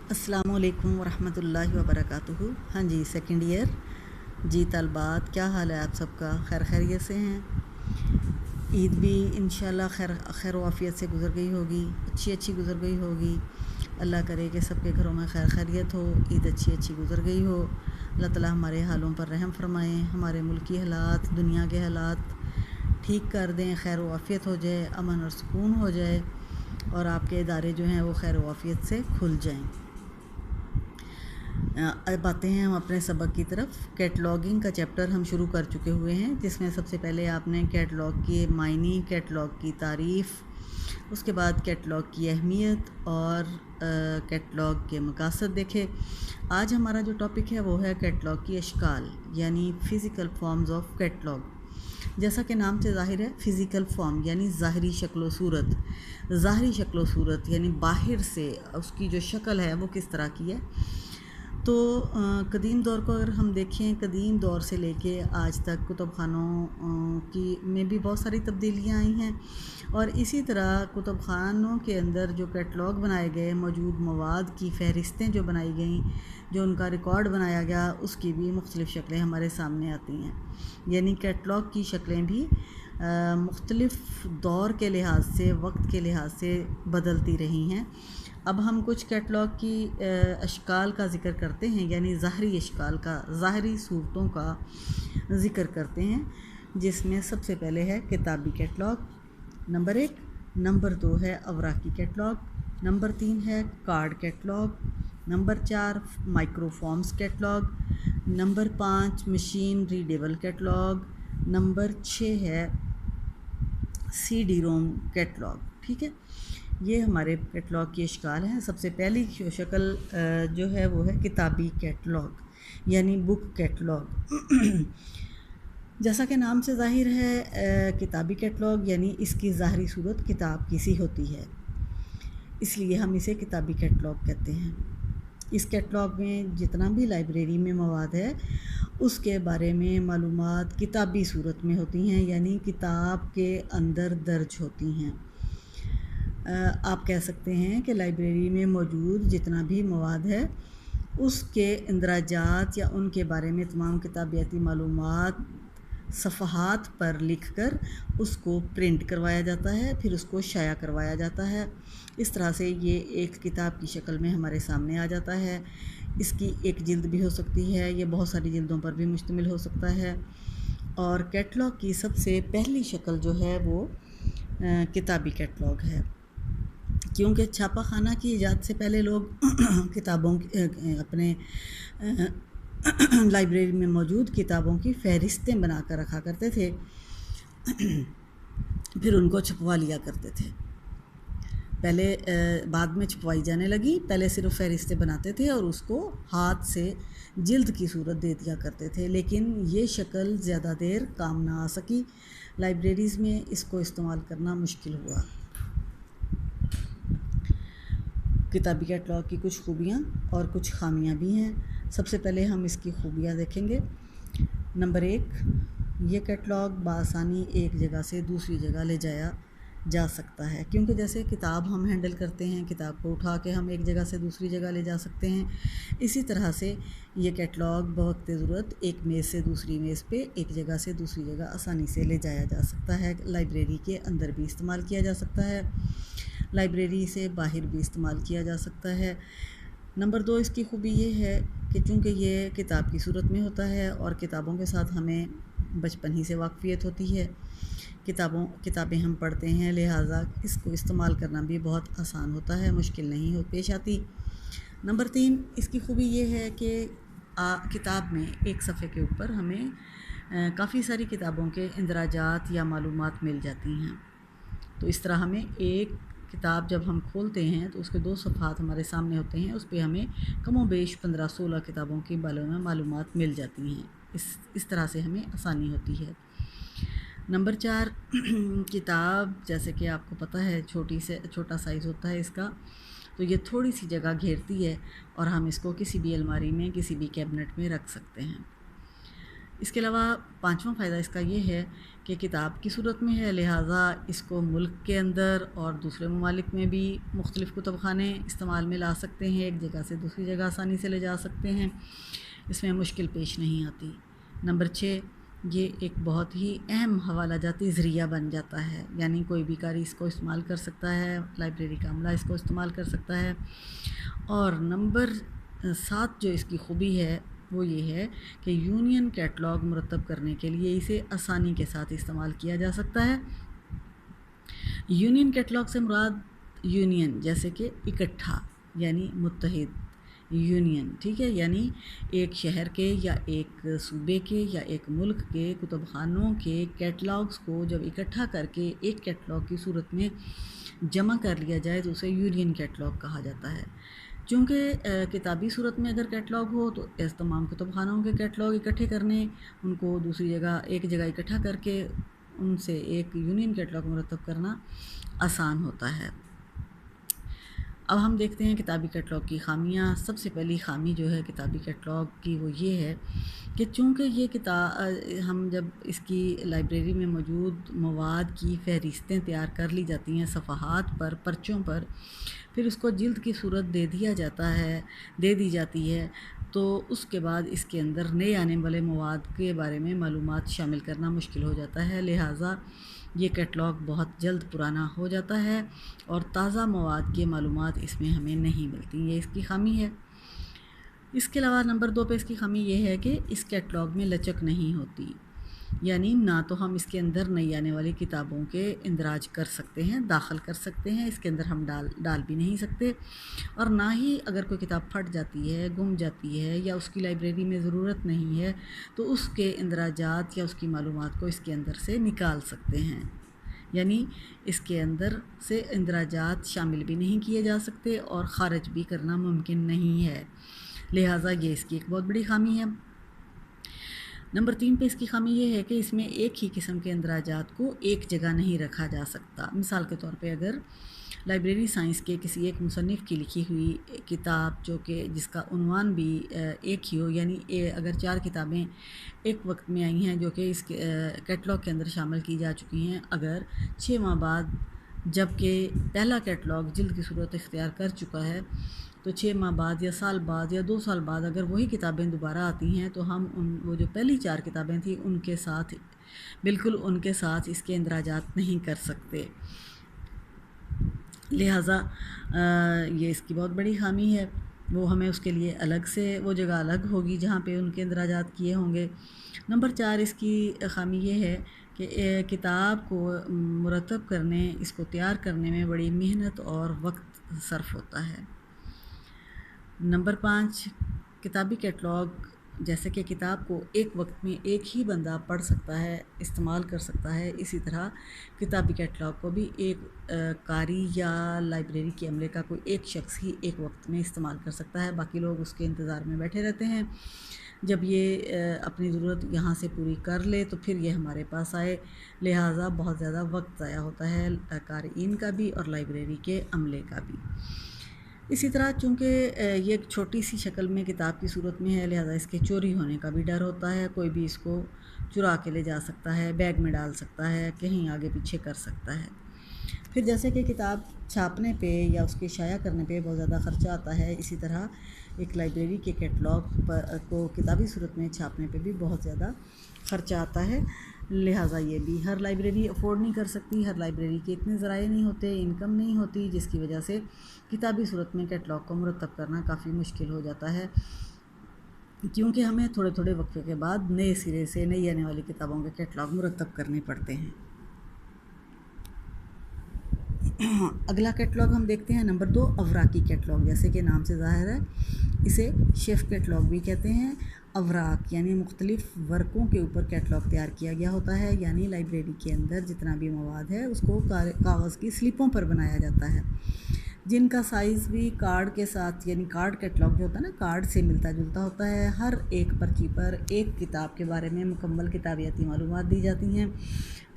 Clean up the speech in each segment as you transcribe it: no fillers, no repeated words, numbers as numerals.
अस्सलामुअलैकुम वरहमतुल्लाहि वबरकातुहू। हाँ जी, सेकंड ईयर जी तलबात, क्या हाल है आप सबका? खैर खैरियत से हैं? ईद भी इंशाल्लाह खैर खैर वाफ़ियत से गुज़र गई होगी, अच्छी गुज़र गई होगी। अल्लाह करे कि सबके घरों में खैर खैरियत हो, ईद अच्छी गुज़र गई हो। अल्लाह ताला हमारे हालों पर रहम फरमाएँ, हमारे मुल्की हालात, दुनिया के हालात ठीक कर दें, खैर वाफ़ियत हो जाए, अमन और सुकून हो जाए और आपके इदारे जो हैं वो खैर वाफ़ियत से खुल जाएँ। अब आते हैं हम अपने सबक की तरफ। कैटलॉगिंग का चैप्टर हम शुरू कर चुके हुए हैं, जिसमें सबसे पहले आपने कैटलॉग के मायने, कैटलॉग की तारीफ़, उसके बाद कैटलॉग की अहमियत और कैटलॉग के मकासद देखे। आज हमारा जो टॉपिक है वो है कैटलॉग की अशकाल, यानी फ़िज़िकल फॉर्म्स ऑफ कैटलॉग। जैसा कि नाम से ज़ाहिर है, फ़िज़िकल फॉर्म यानी ज़ाहरी शक्ल सूरत। ज़ाहरी शक्ल सूरत यानी बाहर से उसकी जो शक्ल है वो किस तरह की है। तो कदीम दौर को अगर हम देखें, कदीम दौर से लेके आज तक कुतुब खानों की में भी बहुत सारी तब्दीलियाँ आई हैं और इसी तरह कुतुब खानों के अंदर जो कैटलॉग बनाए गए, मौजूद मवाद की फ़हरिस्तें जो बनाई गई, जो उनका रिकॉर्ड बनाया गया, उसकी भी मुख्तलिफ़ शक्लें हमारे सामने आती हैं। यानी कैटलॉग की शक्लें भी मुख्तलिफ़ दौर के लिहाज से, वक्त के लिहाज से बदलती रही हैं। अब हम कुछ कैटलॉग की अशकाल का ज़िक्र करते हैं, यानी ज़ाहरी अशकाल का, ज़ाहरी सूरतों का ज़िक्र करते हैं, जिसमें सबसे पहले है किताबी कैटलॉग नंबर 1, नंबर 2 है अवराकी कैटलॉग, नंबर 3 है card catalogue, number 4 microforms catalogue, number 5 machine readable catalogue, number 6 है CD-ROM कैटलॉग। ठीक है, ये हमारे कैटलॉग की अशकाल हैं। सबसे पहली शक्ल जो है वो है किताबी कैटलॉग, यानी बुक कैटलॉग। जैसा कि नाम से ज़ाहिर है, किताबी कैटलॉग यानी इसकी ज़ाहरी सूरत किताब की सी होती है, इसलिए हम इसे किताबी कैटलॉग कहते हैं। इस कैटलॉग में जितना भी लाइब्रेरी में मवाद है उसके बारे में मालूमात किताबी सूरत में होती हैं, यानी किताब के अंदर दर्ज होती हैं। आप कह सकते हैं कि लाइब्रेरी में मौजूद जितना भी मवाद है उसके इंदराजात या उनके बारे में तमाम किताबियाती मालूमात सफ़हात पर लिखकर उसको प्रिंट करवाया जाता है, फिर उसको शाया करवाया जाता है। इस तरह से ये एक किताब की शक्ल में हमारे सामने आ जाता है। इसकी एक जिल्द भी हो सकती है, ये बहुत सारी जिल्दों पर भी मुश्तमिल हो सकता है। और कैटलॉग की सबसे पहली शक्ल जो है वो किताबी कैटलॉग है, क्योंकि छापा खाना की ईजाद से पहले लोग किताबों अपने लाइब्रेरी में मौजूद किताबों की फ़हरिस्तें बना कर रखा करते थे, फिर उनको छपवा लिया करते थे। पहले बाद में छपवाई जाने लगी, पहले सिर्फ फ़हरिस्तें बनाते थे और उसको हाथ से जिल्द की सूरत दे दिया करते थे, लेकिन ये शक्ल ज़्यादा देर काम ना आ सकी। लाइब्रेरीज़ में इसको इस्तेमाल करना मुश्किल हुआ। किताबी कैटलॉग की कुछ खूबियाँ और कुछ ख़ामियाँ भी हैं। सबसे पहले हम इसकी खूबियाँ देखेंगे। नंबर 1, ये कैटलॉग बआसानी एक जगह से दूसरी जगह ले जाया जा सकता है, क्योंकि जैसे किताब हम हैंडल करते हैं, किताब को उठा के हम एक जगह से दूसरी जगह ले जा सकते हैं, इसी तरह से ये कैटलॉग बवक्त ज़रूरत एक मेज़ से दूसरी मेज़ पे, एक जगह से दूसरी जगह आसानी से ले जाया जा सकता है। लाइब्रेरी के अंदर भी इस्तेमाल किया जा सकता है, लाइब्रेरी से बाहर भी इस्तेमाल किया जा सकता है। नंबर 2, इसकी खूबी ये है कि चूँकि ये किताब की सूरत में होता है और किताबों के साथ हमें बचपन ही से वाक़फ़ियत होती है, किताबें हम पढ़ते हैं, लिहाजा इसको इस्तेमाल करना भी बहुत आसान होता है, मुश्किल नहीं हो पेश आती। नंबर 3, इसकी खूबी ये है कि किताब में एक सफ़े के ऊपर हमें काफ़ी सारी किताबों के इंदराजात या मालूमात मिल जाती हैं। तो इस तरह हमें एक किताब जब हम खोलते हैं तो उसके 2 सफ़हात हमारे सामने होते हैं, उस पे हमें कमोबेश 15-16 किताबों के बारे में मालूमात मिल जाती हैं। इस तरह से हमें आसानी होती है। नंबर 4, किताब जैसे कि आपको पता है छोटा साइज़ होता है इसका, तो ये थोड़ी सी जगह घेरती है और हम इसको किसी भी अलमारी में, किसी भी कैबिनेट में रख सकते हैं। इसके अलावा पांचवा फ़ायदा इसका ये है कि किताब की सूरत में है, लिहाजा इसको मुल्क के अंदर और दूसरे ममालिक में भी मुख्तलिफ़ कुतुबखाने इस्तेमाल में ला सकते हैं, एक जगह से दूसरी जगह आसानी से ले जा सकते हैं, इसमें मुश्किल पेश नहीं आती। नंबर 6, ये एक बहुत ही अहम हवाला जाती ज़रिया बन जाता है, यानी कोई भी कारी इसको इस्तेमाल कर सकता है, लाइब्रेरी का अमला इसको इस्तेमाल कर सकता है। और नंबर 7 जो इसकी खूबी है वो ये है कि यूनियन कैटलॉग मुरतब करने के लिए इसे आसानी के साथ इस्तेमाल किया जा सकता है। यूनियन कैटलॉग से मुराद यूनियन जैसे कि इकट्ठा यानी मुत्तहिद यूनियन, ठीक है, यानी एक शहर के या एक सूबे के या एक मुल्क के कुतुबखानों के कैटलॉग्स को जब इकट्ठा करके एक कैटलॉग की सूरत में जमा कर लिया जाए तो उसे यूनियन कैटलॉग कहा जाता है। चूँकि किताबी सूरत में अगर कैटलॉग हो तो इस तमाम कुतुबखानों के कैटलॉग इकट्ठे करने, उनको दूसरी जगह एक जगह इकट्ठा करके उनसे एक यूनियन कैटलॉग मुरतब करना आसान होता है। अब हम देखते हैं किताबी कैटलॉग की ख़ामियाँ। सबसे पहली ख़ामी जो है किताबी कैटलॉग की वो ये है कि चूँकि ये हम जब इसकी लाइब्रेरी में मौजूद मवाद की फ़हरिस्तें तैयार कर ली जाती हैं सफ़हात पर, पर्चों पर, फिर उसको जिल्द की सूरत दे दी जाती है, तो उसके बाद इसके अंदर नए आने वाले मवाद के बारे में मालूमात शामिल करना मुश्किल हो जाता है। लिहाजा ये कैटलॉग बहुत जल्द पुराना हो जाता है और ताज़ा मवाद की मालूमात इसमें हमें नहीं मिलती, ये इसकी ख़ामी है। इसके अलावा नंबर 2 पे इसकी ख़ामी ये है कि इस कैटलॉग में लचक नहीं होती, यानी ना तो हम इसके अंदर नई आने वाली किताबों के इंदराज कर सकते हैं, दाखिल कर सकते हैं, इसके अंदर हम डाल भी नहीं सकते, और ना ही अगर कोई किताब फट जाती है, गुम जाती है या उसकी लाइब्रेरी में ज़रूरत नहीं है तो उसके इंदराजात या उसकी मालूमात को इसके अंदर से निकाल सकते हैं, यानी इसके अंदर से इंदराजात शामिल भी नहीं किए जा सकते और ख़ारिज भी करना मुमकिन नहीं है। लिहाजा ये इसकी एक बहुत बड़ी ख़ामी है। नंबर 3 पे इसकी ख़ामी ये है कि इसमें एक ही किस्म के इंदराजात को एक जगह नहीं रखा जा सकता। मिसाल के तौर पे अगर लाइब्रेरी साइंस के किसी एक मुसन्निफ़ की लिखी हुई किताब जो कि जिसका उन्वान भी एक ही हो, यानी अगर 4 किताबें एक वक्त में आई हैं जो कि इस कैटलॉग के अंदर शामिल की जा चुकी हैं, अगर 6 माह बाद जबकि पहला कैटलॉग जिल्द की सूरत इख्तियार कर चुका है, तो 6 माह बाद या साल बाद या 2 साल बाद अगर वही किताबें दोबारा आती हैं तो हम वो जो पहली 4 किताबें थी बिल्कुल उनके साथ इसके इंदराजात नहीं कर सकते। लिहाजा ये इसकी बहुत बड़ी ख़ामी है। वो हमें उसके लिए अलग से वो जगह अलग होगी जहाँ पे उनके इंदराजात किए होंगे। नंबर 4 इसकी ख़ामी ये है कि किताब को मुरतब करने, इसको तैयार करने में बड़ी मेहनत और वक्त सर्फ़ होता है। नंबर 5 किताबी कैटलॉग जैसे कि किताब को एक वक्त में एक ही बंदा पढ़ सकता है, इस्तेमाल कर सकता है, इसी तरह किताबी कैटलॉग को भी एक कारी या लाइब्रेरी के अमले का कोई एक शख्स ही एक वक्त में इस्तेमाल कर सकता है, बाकी लोग उसके इंतज़ार में बैठे रहते हैं जब ये अपनी ज़रूरत यहाँ से पूरी कर ले तो फिर ये हमारे पास आए। लिहाजा बहुत ज़्यादा वक्त ज़ाया होता है कारीन का भी और लाइब्रेरी के अमले का भी। इसी तरह चूँकि ये एक छोटी सी शक्ल में किताब की सूरत में है, लिहाजा इसके चोरी होने का भी डर होता है। कोई भी इसको चुरा के ले जा सकता है, बैग में डाल सकता है, कहीं आगे पीछे कर सकता है। फिर जैसे कि किताब छापने पे या उसके शाया करने पे बहुत ज़्यादा ख़र्चा आता है, इसी तरह एक लाइब्रेरी के कैटलॉग को किताबी सूरत में छापने पे भी बहुत ज़्यादा ख़र्चा आता है। लिहाजा ये भी हर लाइब्रेरी अफोर्ड नहीं कर सकती, हर लाइब्रेरी के इतने ज़राए नहीं होते, इनकम नहीं होती, जिसकी वजह से किताबी सूरत में कैटलॉग को मुरतब करना काफ़ी मुश्किल हो जाता है, क्योंकि हमें थोड़े थोड़े वक्फे के बाद नए सिरे से नई आने वाली किताबों के कैटलॉग मुरतब करने पड़ते हैं। अगला कैटलॉग हम देखते हैं नंबर 2 अवराकी कैटलॉग। जैसे कि नाम से ज़ाहिर है इसे शेफ कैटलॉग भी कहते हैं। अवराक यानी मुख्तलिफ़ वर्कों के ऊपर कैटलॉग तैयार किया गया होता है, यानी लाइब्रेरी के अंदर जितना भी मवाद है उसको कागज़ की स्लिपों पर बनाया जाता है, जिनका साइज़ भी कार्ड के साथ, यानी कार्ड कैटलॉग जो होता है ना, कार्ड से मिलता जुलता होता है। हर एक पर्ची पर एक किताब के बारे में मुकम्मल किताबियाती मालूमात दी जाती हैं।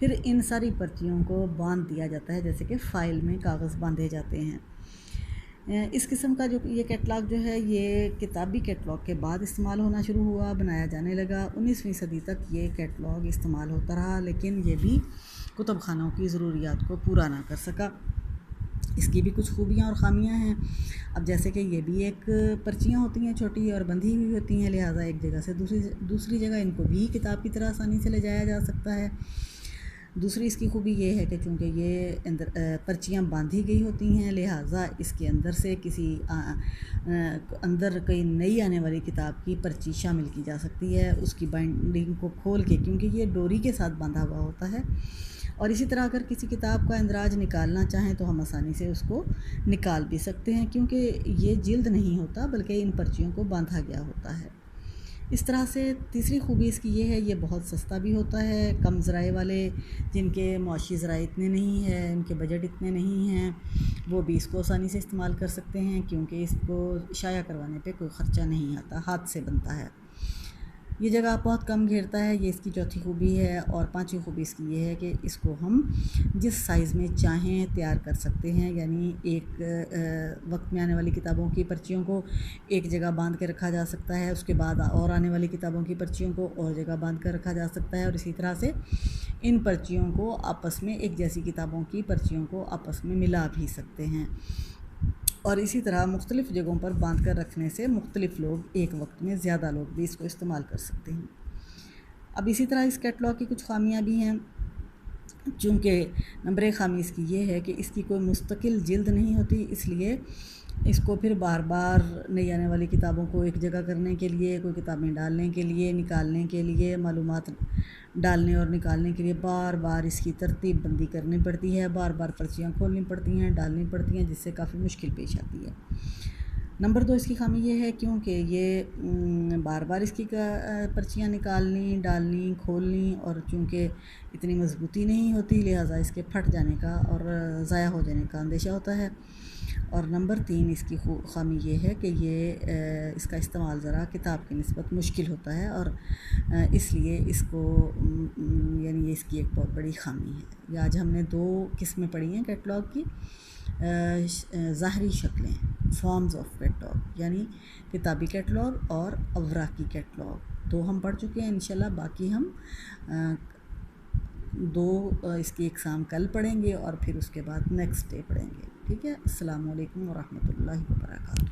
फिर इन सारी पर्चियों को बांध दिया जाता है, जैसे कि फ़ाइल में कागज़ बांधे जाते हैं। इस किस्म का जो ये कैटलॉग जो है ये किताबी कैटलॉग के बाद इस्तेमाल होना शुरू हुआ, बनाया जाने लगा। 19वीं सदी तक ये कैटलॉग इस्तेमाल होता रहा, लेकिन ये भी कुतुब खानों की ज़रूरियात को पूरा ना कर सका। इसकी भी कुछ खूबियाँ और ख़ामियाँ हैं। अब जैसे कि ये भी एक पर्चियाँ होती हैं छोटी और बंधी हुई होती हैं, लिहाजा एक जगह से दूसरी जगह इनको भी किताब की तरह आसानी से ले जाया जा सकता है। दूसरी इसकी खूबी ये है कि चूँकि ये अंदर पर्चियाँ बांधी गई होती हैं, लिहाजा इसके अंदर से किसी अंदर कोई नई आने वाली किताब की पर्ची शामिल की जा सकती है उसकी बाइंडिंग को खोल के, क्योंकि ये डोरी के साथ बांधा हुआ होता है। और इसी तरह अगर किसी किताब का इंदराज निकालना चाहें तो हम आसानी से उसको निकाल भी सकते हैं, क्योंकि ये जिल्द नहीं होता बल्कि इन पर्चियों को बांधा गया होता है। इस तरह से तीसरी खूबी इसकी ये है, ये बहुत सस्ता भी होता है। कम ज़राए वाले जिनके मुआशी ज़राए इतने नहीं हैं, उनके बजट इतने नहीं हैं, वो भी इसको आसानी से इस्तेमाल कर सकते हैं, क्योंकि इसको शाया करवाने पे कोई ख़र्चा नहीं आता, हाथ से बनता है। ये जगह बहुत कम घेरता है, ये इसकी चौथी खूबी है। और पांचवी खूबी इसकी ये है कि इसको हम जिस साइज़ में चाहें तैयार कर सकते हैं, यानी एक वक्त में आने वाली किताबों की पर्चियों को एक जगह बांध के रखा जा सकता है, उसके बाद और आने वाली किताबों की पर्चियों को और जगह बांध कर रखा जा सकता है, और इसी तरह से इन पर्चियों को आपस में, एक जैसी किताबों की पर्चियों को आपस में मिला भी सकते हैं। और इसी तरह मुख्तलिफ़ जगहों पर बांध कर रखने से मुख्तलिफ़ लोग एक वक्त में ज़्यादा लोग भी इसको इस्तेमाल कर सकते हैं। अब इसी तरह इस कैटलॉग की कुछ ख़ामियाँ भी हैं। चूँकि नंबर एक ख़ामी इसकी ये है कि इसकी कोई मुस्तकिल जिल्द नहीं होती, इसलिए इसको फिर बार बार नई आने वाली किताबों को एक जगह करने के लिए, कोई किताबें डालने के लिए, निकालने के लिए, मालूमात डालने और निकालने के लिए बार बार इसकी तरतीब बंदी करनी पड़ती है, बार बार पर्चियाँ खोलनी पड़ती हैं, डालनी पड़ती हैं, जिससे काफ़ी मुश्किल पेश आती है। नंबर दो इसकी खामी ये है, क्योंकि ये बार बार इसकी पर्चियाँ निकालनी, डालनी, खोलनी, और चूँकि इतनी मजबूती नहीं होती, लिहाजा इसके फट जाने का और ज़ाया हो जाने का अंदेशा होता है। और नंबर तीन इसकी खामी ये है कि ये इसका इस्तेमाल ज़रा किताब की निस्बत मुश्किल होता है, और इसलिए इसको यानी ये इसकी एक बहुत बड़ी खामी है। आज हमने दो किस्में पढ़ी हैं कैटलॉग की, ज़ाहरी शक्लें, फॉर्म्स ऑफ कैटलॉग, यानी किताबी कैटलॉग और अवराकी कैटलॉग, दो हम पढ़ चुके हैं। इंशाल्लाह बाकी हम दो इसकी एग्ज़ाम कल पढ़ेंगे और फिर उसके बाद नेक्स्ट डे पढ़ेंगे। ठीक है। अस्सलामु अलैकुम व रहमतुल्लाहि व बरकातुहू।